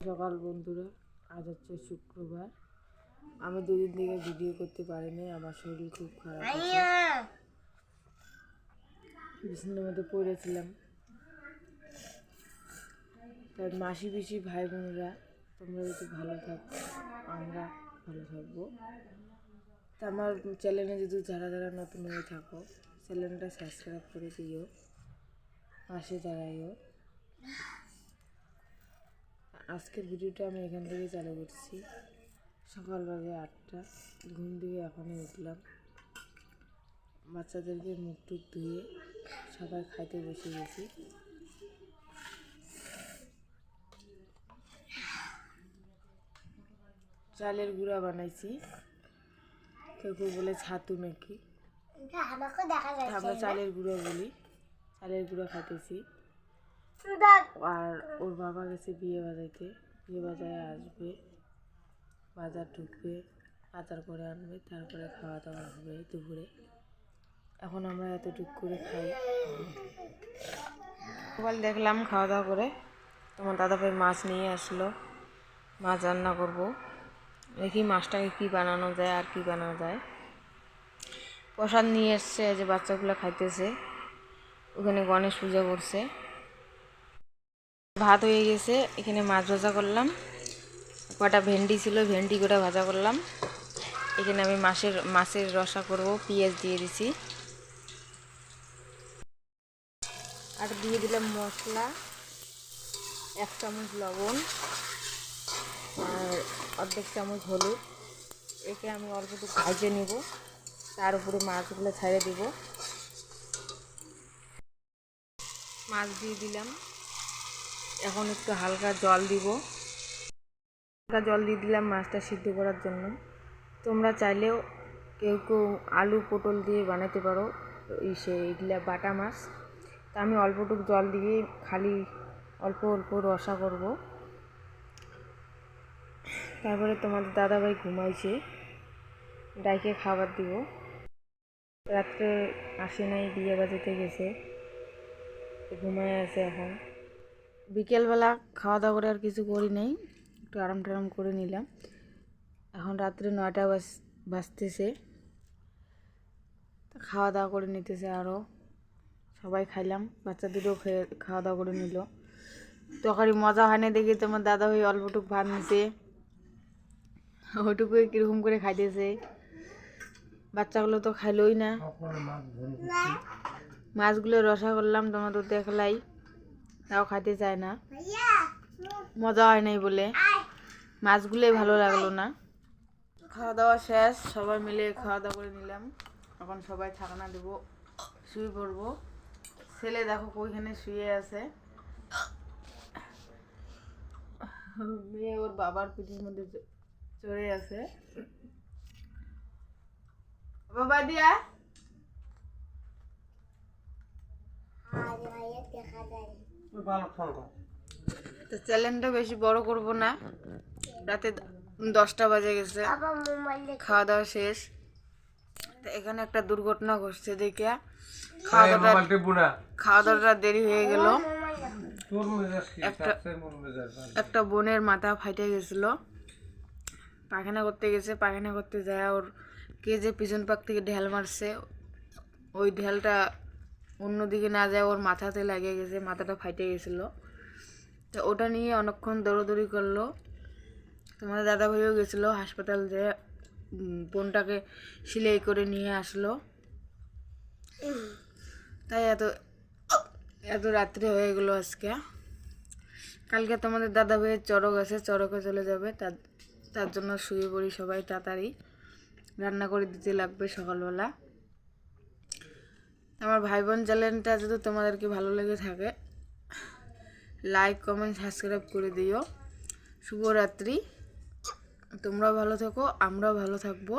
সকাল বন্ধুরা, আজ হচ্ছে শুক্রবার। আমি দুদিন থেকে ভিডিও করতে পারিনি, আমার শরীর খুব খারাপ আছে। বিছানার মধ্যে পড়েছিলাম। তাই মাসি পিসি ভাই বোনেরা, তোমরা যদি ভালো থাকো আমরা ভালো থাকবো। তা আমার চ্যানেলে যদি যারা যারা নতুন হয়ে থাকো, চ্যানেলটা সাবস্ক্রাইব করে দিও, পাশে দাঁড়াইও। আজকের ভিডিওটা আমি এখান থেকে চালু করছি। সকাল বাজে 8টা, ঘুম থেকে এখনই উঠলাম। বাচ্চাদেরকে মুখ টুক ধুয়ে সবাই খাইতে বসে গেছি। চালের গুঁড়া বানাইছি, কেউ কেউ বলে ছাতু নাকি, আমরা চালের গুঁড়া বলি। চালের গুঁড়া খাইতেছি। আর ওর বাবা গেছে বিয়ে বাজাইতে, বিয়ে বাজায় আসবে, বাজার ঢুকবে, বাজার করে আনবে, তারপরে খাওয়া দাওয়া হবে দুপুরে। এখন আমরা এতটুক করে খাই। সকাল দেখলাম খাওয়া দাওয়া করে তোমার দাদাভাই মাছ নিয়ে আসলো, মাছ রান্না করব। দেখি মাছটাকে কী বানানো যায় আর কি বানানো যায়। প্রসাদ নিয়ে এসছে, যে বাচ্চাগুলো খাইতেছে। ওখানে গণেশ পূজা করছে। ভাত হয়ে গেছে, এখানে মাছ ভাজা করলাম। কটা ভেন্ডি ছিল, ভেন্ডি কটা ভাজা করলাম। এখানে আমি মাছের রসা করব, পেঁয়াজ দিয়ে দিছি। আর দিয়ে দিলাম মশলা, 1 চামচ লবণ আর অর্ধেক চামচ হলুদ। একে আমি অল্প একটু ভাজে নিব, তার উপরে মাছগুলো ছেড়ে দিব। মাছ দিয়ে দিলাম। এখন একটু হালকা জল দিব, হালকা জল দিয়ে দিলাম মাছটা সিদ্ধ করার জন্য। তোমরা চাইলেও কেউ কেউ আলু পটল দিয়ে বানাতে পারো এগুলা বাটা মাছ। তা আমি অল্পটুক জল দিয়ে খালি অল্প অল্প রসা করব। তারপরে তোমাদের দাদাভাই ঘুমাইছে, ডাইকে খাবার দিব। রাত্রে আসে নাই, বিয়ে বাজাতে গেছে, ঘুমায় আছে এখন। বিকেলবেলা খাওয়া দাওয়া করে আর কিছু করি নাই, একটু আরাম টারাম করে নিলাম। এখন রাত্রে 9টা বাজতেছে, খাওয়া দাওয়া করে নিতেছে আরও। সবাই খাইলাম, বাচ্চা দুটো খাওয়া দাওয়া করে নিল। তরকারি মজা হয় না দেখি তোমার দাদা ভাই অল্পটুক ভাত নিছে, ওইটুকু কীরকম করে খাইতেছে। বাচ্চাগুলো তো খাইলই না। মাছগুলো রসা করলাম, তোমার তো দেখলাই, তাও খাইতে চায় না, মজা হয় নাই বলে। মাছগুলোই ভালো লাগলো না। খাওয়া দাওয়া শেষ, সবাই মিলে খাওয়া দাওয়া করে নিলাম। এখন সবাই ছাকনা দেব, শুয়ে পড়বো। ছেলে দেখো ওইখানে শুয়ে আছে, মেয়ে ওর বাবার পিঠের মধ্যে চড়ে আছে। বাবা দিয়া তো চ্যালেঞ্জটা বেশি বড় করব না। রাতে 10টা বাজে গেছে, খাওয়া দাওয়া শেষ। এখানে একটা দুর্ঘটনা ঘটছে দেখে খাওয়া দাওয়াটা দেরি হয়ে গেল। একটা বোনের মাথা ফাইটে গেছিল, পায়খানা করতে গেছে। পায়খানা করতে যায় ওর কে যে পিছন পাক থেকে ঢেল মারছে, ওই ঢেলটা অন্যদিকে না যায় ওর মাথাতে লাগে গেছে, মাথাটা ফাইটে গেছিল। তো ওটা নিয়ে অনেকক্ষণ দৌড়াদৌড়ি করলো। তোমাদের দাদা ভাইও গেছিলো হাসপাতাল, যে বোনটাকে সেলাই করে নিয়ে আসলো। তাই এত রাত্রে হয়ে গেলো আজকে। কালকে তোমাদের দাদা ভাইয়ের চড়ক আছে, চড়কে চলে যাবে, তার জন্য শুয়ে পড়ি সবাই তাড়াতাড়ি, রান্না করে দিতে লাগবে সকালবেলা। আমার ভাই বোন চ্যানেলটা যদি তোমাদেরকে ভালো লেগে থাকে, লাইক কমেন্ট সাবস্ক্রাইব করে দিও। শুভরাত্রি, তোমরাও ভালো থেকো, আমরাও ভালো থাকবো।